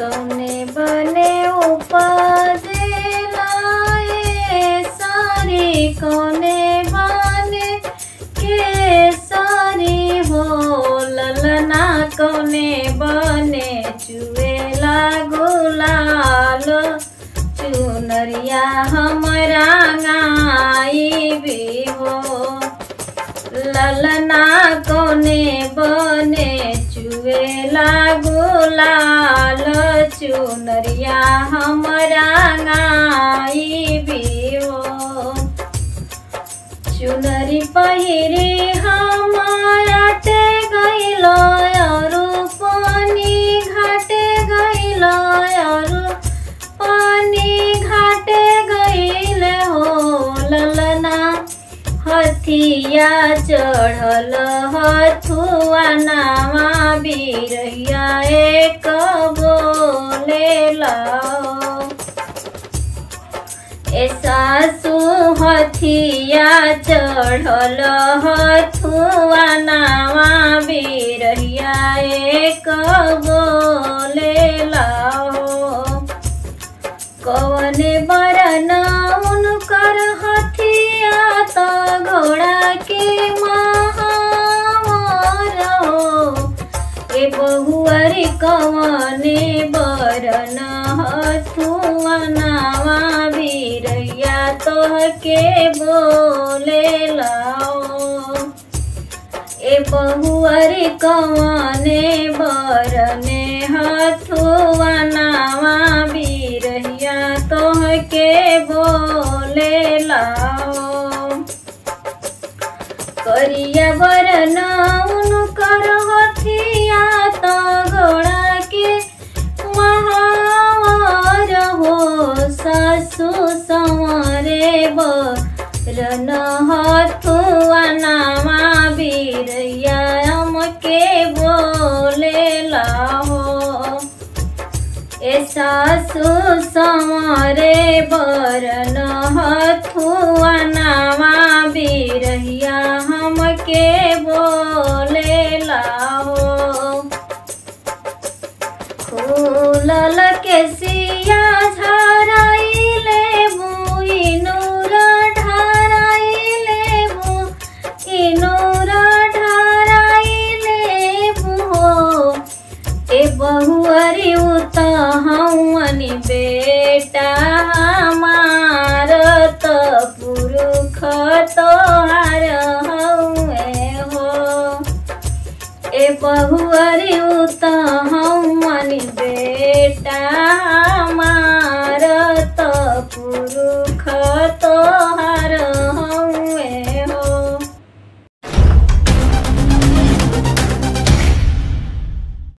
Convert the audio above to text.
कौने बने उपजे लाए सारी कौने बने के सारी हो ललना कौने बने चुएला गुलाल चुनरिया हमरा गाई भी हो ललना कौने बने चुएला गुलाल चुनरिया हमरा गाई भी हो चुनरी पहिरी हमारा टे गइलो औरु पानी घाटे गइलो औरु पानी घाटे गइले हो ललना हथिया चढ़ल हथुआ नामा बिरहिया एक बोले लाओ ए सासु हथिया चढ़ल हथुआ नामा बिरहिया एक बोले लाओ कवने बरन उनकर हथिया तो घोड़ा के महावर हो ए बहुअरी कवने बरन हथुआ नावा बिरैया तोहके बोले लाओ ए बहुअरी कवने बरने हथुआ नावा बिरहिया तोहके बोले लाओ करिया बरन उनकर हथिया तो घोड़ा के महावर हो सासु संवरे बरन हथुआ नामा बिरैया हमके बोले लाओ ए सासु संवरे बरन हथुआ नामा बिरहिया हमके बोले लाओ खुलल के सिया झराइले इनूर ढराइले इनूर ढराइले हो ए बहुअरी उत हौनी बेटा हमार तो पुरुष तोहार हौए हो ए बहुअरी उत हौनी बेटा हमार तो पुरुष तो